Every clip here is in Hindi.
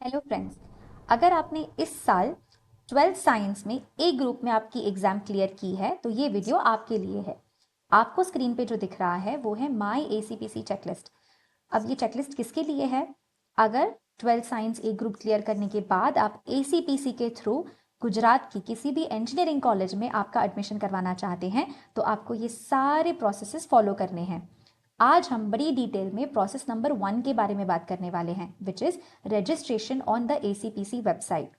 Hello friends. अगर आपने इस साल 12th साइंस में ए ग्रुप में आपकी एग्ज़ाम क्लियर की है तो ये वीडियो आपके लिए है। आपको स्क्रीन पे जो दिख रहा है वो है माई एसीपीसी चेकलिस्ट। अब ये चेकलिस्ट किसके लिए है? अगर 12th साइंस ए ग्रुप क्लियर करने के बाद आप एसीपीसी के थ्रू गुजरात की किसी भी इंजीनियरिंग कॉलेज में आपका एडमिशन करवाना चाहते हैं तो आपको ये सारे प्रोसेसेस फॉलो करने हैं। आज हम बड़ी डिटेल में प्रोसेस नंबर 1 के बारे में बात करने वाले हैं, which is registration on the ACPC website.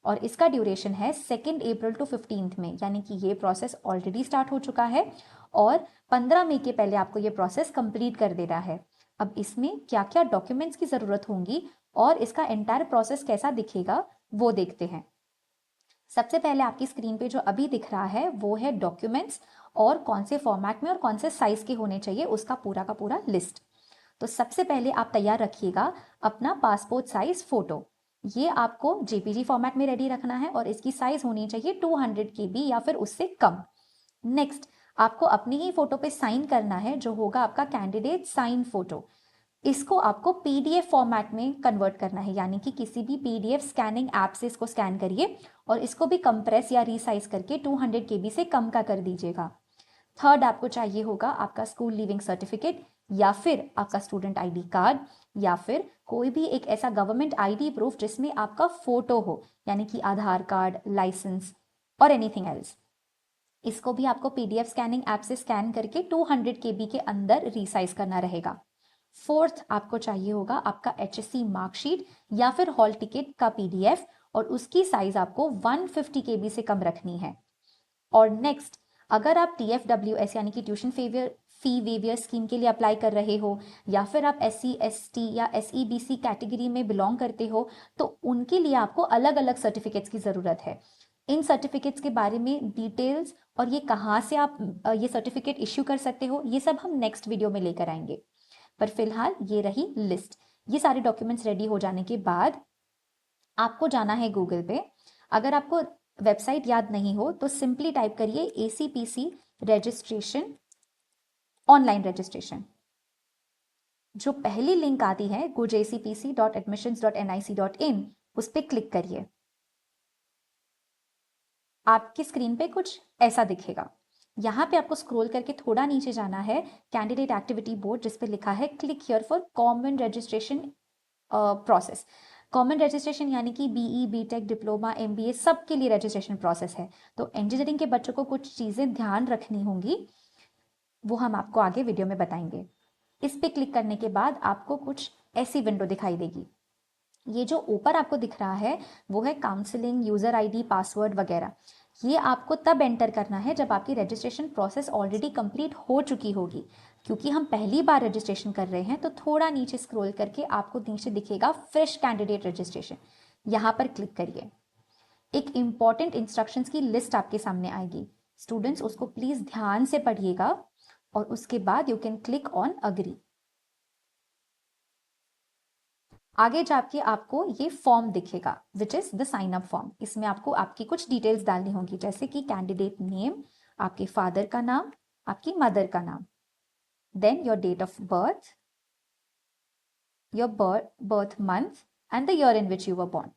और इसका ड्यूरेशन है 2 अप्रैल टू 15 में, यानी कि ये प्रोसेस ऑलरेडी स्टार्ट हो चुका है और 15 मई के पहले आपको ये प्रोसेस कंप्लीट कर देना है। अब इसमें क्या क्या डॉक्यूमेंट्स की ज़रूरत होंगी और इसका एंटायर प्रोसेस कैसा दिखेगा वो देखते हैं। सबसे पहले आपकी स्क्रीन पे जो अभी दिख रहा है वो है डॉक्यूमेंट्स और कौन से फॉर्मेट में और कौन से साइज के होने चाहिए उसका पूरा का पूरा लिस्ट। तो सबसे पहले आप तैयार रखिएगा अपना पासपोर्ट साइज फोटो। ये आपको जेपीजी फॉर्मेट में रेडी रखना है और इसकी साइज होनी चाहिए 200 KB या फिर उससे कम। नेक्स्ट, आपको अपनी ही फोटो पे साइन करना है जो होगा आपका कैंडिडेट साइन फोटो। इसको आपको पीडीएफ फॉर्मेट में कन्वर्ट करना है, यानी कि किसी भी पीडीएफ स्कैनिंग ऐप से इसको स्कैन करिए और इसको भी कंप्रेस या रीसाइज करके 200 KB से कम का कर दीजिएगा। थर्ड, आपको चाहिए होगा आपका स्कूल लिविंग सर्टिफिकेट या फिर आपका स्टूडेंट आईडी कार्ड या फिर कोई भी एक ऐसा गवर्नमेंट आईडी प्रूफ जिसमें आपका फोटो हो, यानी कि आधार कार्ड, लाइसेंस और एनीथिंग एल्स। इसको भी आपको पीडीएफ स्कैनिंग ऐप से स्कैन करके 200 KB के अंदर रीसाइज करना रहेगा। फोर्थ, आपको चाहिए होगा आपका HSC मार्कशीट या फिर हॉल टिकट का पीडीएफ और उसकी साइज आपको 150 KB से कम रखनी है। और नेक्स्ट, अगर आप TFWS यानी कि ट्यूशन फी वेवियर स्कीम के लिए अप्लाई कर रहे हो या फिर आप SC ST या SEBC कैटेगरी में बिलोंग करते हो तो उनके लिए आपको अलग अलग सर्टिफिकेट्स की ज़रूरत है। इन सर्टिफिकेट्स के बारे में डिटेल्स और ये कहाँ से आप ये सर्टिफिकेट इश्यू कर सकते हो ये सब हम नेक्स्ट वीडियो में लेकर आएंगे। पर फिलहाल ये रही लिस्ट। ये सारे डॉक्यूमेंट्स रेडी हो जाने के बाद आपको जाना है गूगल पे। अगर आपको वेबसाइट याद नहीं हो तो सिंपली टाइप करिए ACPC रजिस्ट्रेशन, ऑनलाइन रजिस्ट्रेशन। जो पहली लिंक आती है gojcpc.admissions.nic.in उस पर क्लिक करिए। आपकी स्क्रीन पे कुछ ऐसा दिखेगा। यहाँ पे आपको स्क्रॉल करके थोड़ा नीचे जाना है, कैंडिडेट एक्टिविटी बोर्ड जिस पे लिखा है click here for common registration process. Common registration यानी कि BE BTech डिप्लोमा MBA सब के लिए रजिस्ट्रेशन प्रोसेस है। तो इंजीनियरिंग के बच्चों को कुछ चीज़ें ध्यान रखनी होंगी, वो हम आपको आगे वीडियो में बताएंगे। इस पे क्लिक करने के बाद आपको कुछ ऐसी विंडो दिखाई देगी। ये जो ऊपर आपको दिख रहा है वो है काउंसलिंग, यूज़र ID, पासवर्ड वगैरह। ये आपको तब एंटर करना है जब आपकी रजिस्ट्रेशन प्रोसेस ऑलरेडी कंप्लीट हो चुकी होगी। क्योंकि हम पहली बार रजिस्ट्रेशन कर रहे हैं तो थोड़ा नीचे स्क्रॉल करके आपको नीचे दिखेगा फ्रेश कैंडिडेट रजिस्ट्रेशन, यहाँ पर क्लिक करिए। एक इम्पॉर्टेंट इंस्ट्रक्शंस की लिस्ट आपके सामने आएगी। स्टूडेंट्स उसको प्लीज़ ध्यान से पढ़िएगा और उसके बाद you can click on agree. आगे जाके आपको ये फॉर्म दिखेगा which is the sign up form. इसमें आपको आपकी कुछ डिटेल्स डालनी होगी, जैसे कि कैंडिडेट नेम, आपके फादर का नाम, आपकी मदर का नाम, then your date of birth, your birth month and the year in which you were born,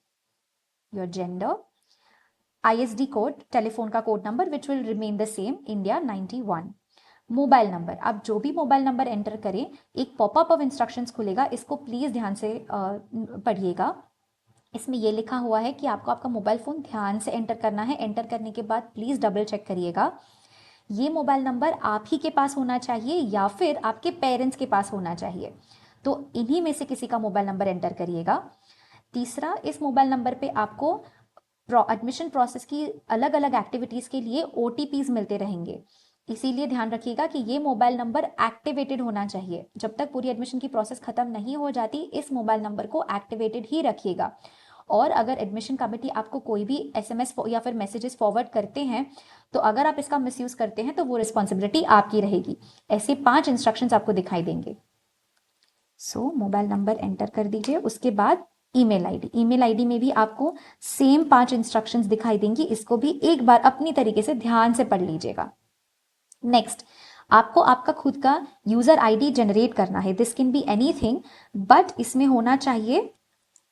your gender, ISD code, telephone का code number which will remain the same, India 91। Mobile number, आप जो भी मोबाइल नंबर एंटर करें एक पॉपअप ऑफ इंस्ट्रक्शंस खुलेगा, इसको प्लीज़ ध्यान से पढ़िएगा। इसमें ये लिखा हुआ है कि आपको आपका मोबाइल फ़ोन ध्यान से एंटर करना है। एंटर करने के बाद प्लीज़ डबल चेक करिएगा ये मोबाइल नंबर आप ही के पास होना चाहिए या फिर आपके पेरेंट्स के पास होना चाहिए। तो इन्हीं में से किसी का मोबाइल नंबर एंटर करिएगा। तीसरा, इस मोबाइल नंबर पे आपको एडमिशन प्रोसेस की अलग अलग एक्टिविटीज़ के लिए OTPs मिलते रहेंगे, इसीलिए ध्यान रखिएगा कि ये मोबाइल नंबर एक्टिवेटेड होना चाहिए। जब तक पूरी एडमिशन की प्रोसेस खत्म नहीं हो जाती इस मोबाइल नंबर को एक्टिवेटेड ही रखिएगा। और अगर एडमिशन कमेटी आपको कोई भी SMS या फिर मैसेजेस फॉरवर्ड करते हैं तो अगर आप इसका मिसयूज़ करते हैं तो वो रिस्पॉन्सिबिलिटी आपकी रहेगी। ऐसे 5 इंस्ट्रक्शंस आपको दिखाई देंगे। मोबाइल नंबर एंटर कर दीजिए। उसके बाद ईमेल आईडी में भी आपको सेम 5 इंस्ट्रक्शंस दिखाई देंगी, इसको भी एक बार अपनी तरीके से ध्यान से पढ़ लीजिएगा। नेक्स्ट, आपको आपका खुद का यूजर ID जनरेट करना है। This can be anything but इसमें होना चाहिए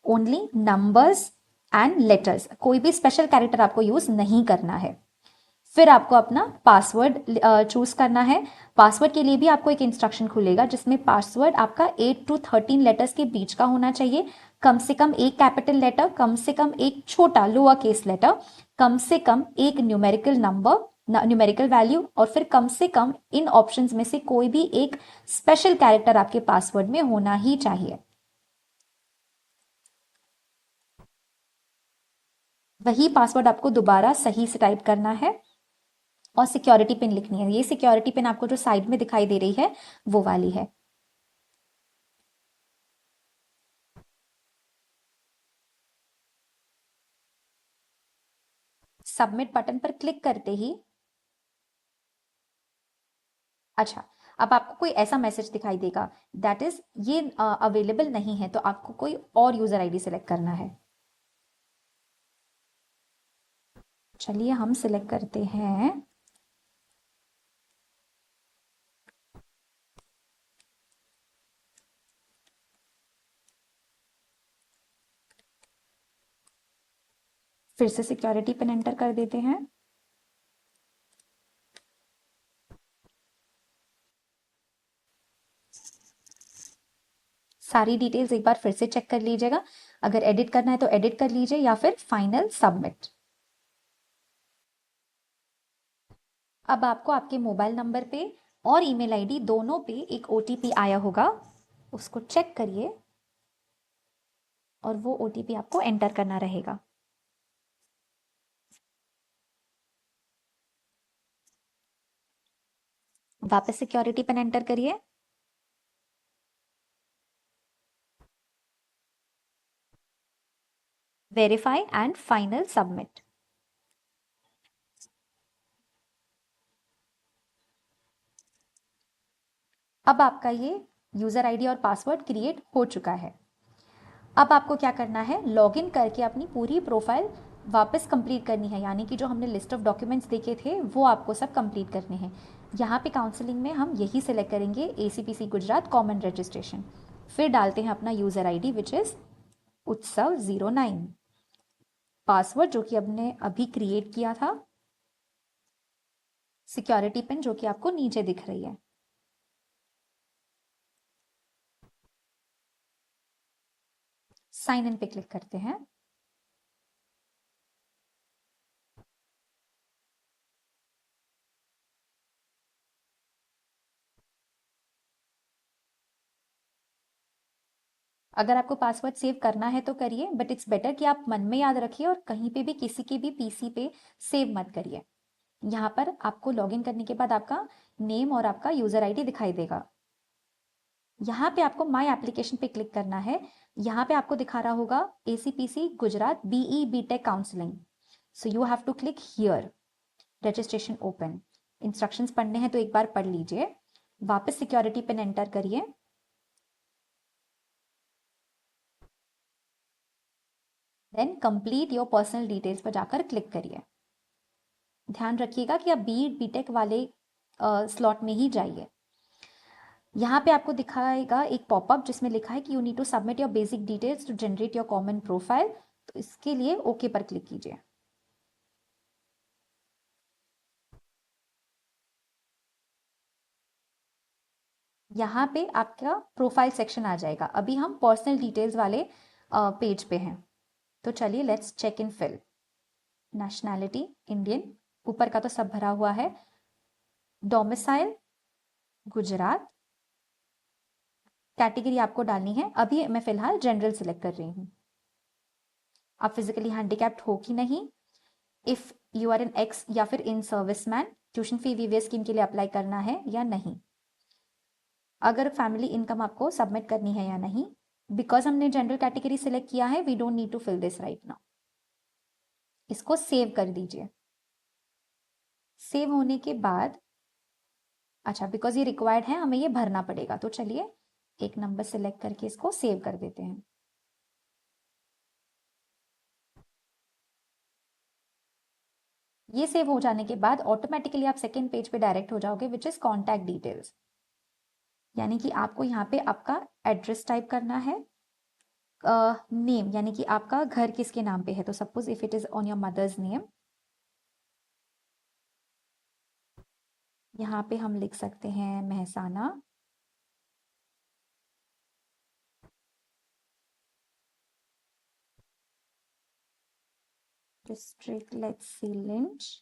ओनली नंबर्स एंड लेटर्स, कोई भी स्पेशल कैरेक्टर आपको यूज नहीं करना है। फिर आपको अपना पासवर्ड चूज करना है। पासवर्ड के लिए भी आपको एक इंस्ट्रक्शन खुलेगा जिसमें पासवर्ड आपका 8 to 13 लेटर्स के बीच का होना चाहिए। कम से कम एक कैपिटल लेटर, कम से कम एक छोटा लोअर केस लेटर, कम से कम एक न्यूमेरिकल नंबर, न्यूमेरिकल वैल्यू, और फिर कम से कम इन ऑप्शंस में से कोई भी एक स्पेशल कैरेक्टर आपके पासवर्ड में होना ही चाहिए। वही पासवर्ड आपको दोबारा सही से टाइप करना है और सिक्योरिटी पिन लिखनी है। ये सिक्योरिटी पिन आपको जो साइड में दिखाई दे रही है वो वाली है। सबमिट बटन पर क्लिक करते ही, अच्छा, अब आपको कोई ऐसा मैसेज दिखाई देगा दैट इज ये अवेलेबल नहीं है, तो आपको कोई और यूजर आईडी सिलेक्ट करना है। चलिए हम सिलेक्ट करते हैं फिर से सिक्योरिटी पिन एंटर कर देते हैं। सारी डिटेल्स एक बार फिर से चेक कर लीजिएगा। अगर एडिट करना है तो एडिट कर लीजिए या फिर फाइनल सबमिट। अब आपको आपके मोबाइल नंबर पे और ईमेल आईडी दोनों पे एक ओटीपी आया होगा, उसको चेक करिए और वो ओटीपी आपको एंटर करना रहेगा। वापस सिक्योरिटी पिन एंटर करिए। Verify and final submit. अब आपका ये यूजर आईडी और पासवर्ड क्रिएट हो चुका है। अब आपको क्या करना है, लॉगिन करके अपनी पूरी प्रोफाइल वापस कंप्लीट करनी है, यानी कि जो हमने लिस्ट ऑफ डॉक्यूमेंट्स देखे थे वो आपको सब कंप्लीट करने हैं। यहाँ पे काउंसलिंग में हम यही सिलेक्ट करेंगे, एसीपीसी गुजरात कॉमन रजिस्ट्रेशन। फिर डालते हैं अपना यूजर आईडी विच इज उत्सव09, पासवर्ड जो कि हमने अभी क्रिएट किया था, सिक्योरिटी पिन जो कि आपको नीचे दिख रही है। साइन इन पे क्लिक करते हैं। अगर आपको पासवर्ड सेव करना है तो करिए, बट इट्स बेटर कि आप मन में याद रखिए और कहीं पे भी किसी के भी पीसी पे सेव मत करिए। यहाँ पर आपको लॉगिन करने के बाद आपका नेम और आपका यूजर आईडी दिखाई देगा। यहाँ पे आपको माई एप्लीकेशन पे क्लिक करना है। यहाँ पे आपको दिखा रहा होगा ACPC Gujarat BE BTech counselling, so you have to click here, registration open. Instructions पढ़ने हैं तो एक बार पढ़ लीजिए। वापस सिक्योरिटी पिन एंटर करिए। Then complete your personal details पर जाकर क्लिक करिए। ध्यान रखिएगा कि आप बी बीटेक वाले स्लॉट में ही जाइए। यहाँ पे आपको दिखाएगा एक पॉपअप जिसमें लिखा है कि you need to submit your basic details to generate your common profile, तो इसके लिए ओके पर क्लिक कीजिए। यहाँ पे आपका प्रोफाइल सेक्शन आ जाएगा। अभी हम पर्सनल डिटेल्स वाले पेज पे हैं, तो चलिए let's check in fill. Nationality Indian, ऊपर का तो सब भरा हुआ है। डोमिसाइल गुजरात, कैटेगरी आपको डालनी है। अभी मैं फिलहाल जनरल सिलेक्ट कर रही हूँ। आप फिजिकली हैंडीकैप्ड हो कि नहीं, if you are an ex या फिर in service man, tuition fee VVS scheme के लिए अप्लाई करना है या नहीं, अगर फैमिली इनकम आपको सबमिट करनी है या नहीं। बिकॉज हमने जनरल कैटेगरी सिलेक्ट किया है, we don't need to fill this right now. इसको सेव कर दीजिए। सेव होने के बाद, अच्छा बिकॉज ये रिक्वायर्ड है हमें ये भरना पड़ेगा, तो चलिए एक नंबर सिलेक्ट करके इसको सेव कर देते हैं। ये सेव हो जाने के बाद ऑटोमेटिकली आप सेकेंड पेज पे डायरेक्ट हो जाओगे विच इज कॉन्टैक्ट डिटेल्स, यानी कि आपको यहाँ पे आपका एड्रेस टाइप करना है, नेम यानी कि आपका घर किसके नाम पे है, तो suppose if it is on your mother's name, यहाँ पे हम लिख सकते हैं महसाना। डिस्ट्रिक्ट लेट्स सी लिंच।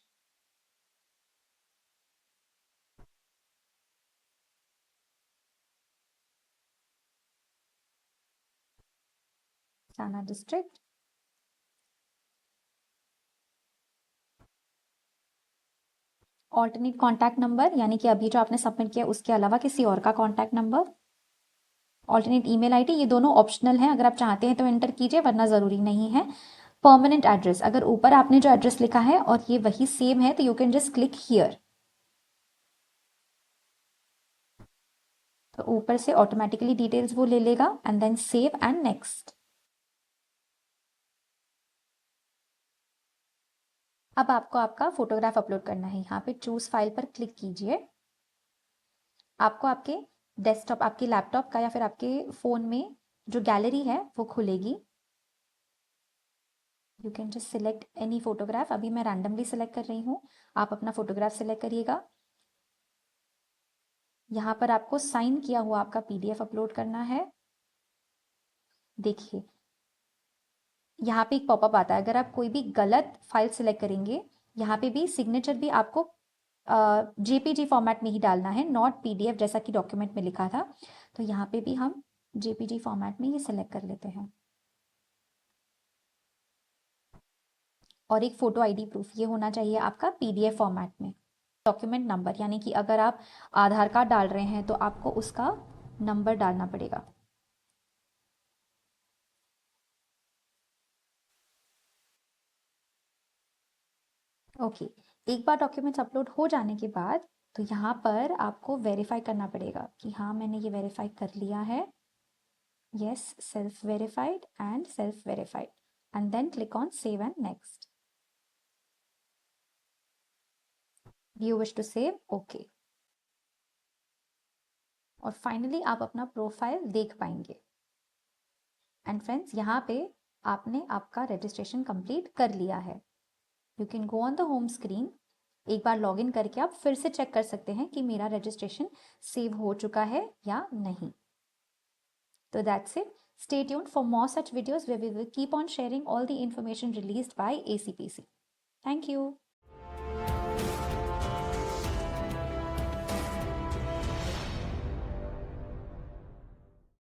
Mehsana district. Alternate contact number यानी कि अभी जो आपने सबमिट किया उसके अलावा किसी और का contact number. Alternate email ID, ये दोनों ऑप्शनल हैं, अगर आप चाहते हैं तो एंटर कीजिए वरना ज़रूरी नहीं है। परमानेंट एड्रेस, अगर ऊपर आपने जो एड्रेस लिखा है और ये वही सेम है तो you can just click here. तो ऊपर से ऑटोमेटिकली डिटेल्स वो ले लेगा and then save and next. अब आपको आपका फोटोग्राफ अपलोड करना है, यहाँ पे चूज फाइल पर क्लिक कीजिए। आपको आपके डेस्कटॉप, आपके लैपटॉप का या फिर आपके फ़ोन में जो गैलरी है वो खुलेगी। You can just select any photograph, अभी मैं रैंडमली सिलेक्ट कर रही हूँ, आप अपना फोटोग्राफ सिलेक्ट करिएगा। यहाँ पर आपको साइन किया हुआ आपका पीडीएफ अपलोड करना है। देखिए यहाँ पे एक पॉपअप आता है, अगर आप कोई भी गलत फाइल सिलेक्ट करेंगे, यहाँ पे भी सिग्नेचर भी आपको जेपीजी फॉर्मेट में ही डालना है, नॉट पीडीएफ जैसा कि डॉक्यूमेंट में लिखा था। तो यहाँ पे भी हम जेपीजी फॉर्मेट में ये सिलेक्ट कर लेते हैं। और एक फोटो आईडी प्रूफ, ये होना चाहिए आपका पीडीएफ फॉर्मेट में। डॉक्यूमेंट नंबर यानी कि अगर आप आधार कार्ड डाल रहे हैं तो आपको उसका नंबर डालना पड़ेगा। ओके, एक बार डॉक्यूमेंट्स अपलोड हो जाने के बाद तो यहाँ पर आपको वेरीफाई करना पड़ेगा कि हाँ मैंने ये वेरीफाई कर लिया है। Yes, self verified and self verified, and then click on save and next. You wish to save, okay. और फाइनली आप अपना प्रोफाइल देख पाएंगे। एंड फ्रेंड्स, यहाँ पे आपने आपका रजिस्ट्रेशन कंप्लीट कर लिया है। You can go on the home screen, एक बार लॉगिन करके आप फिर से चेक कर सकते हैं कि मेरा रजिस्ट्रेशन सेव हो चुका है या नहीं। So that's it. Stay tuned for more such videos where we will keep on sharing all the information released by ACPC. Thank you.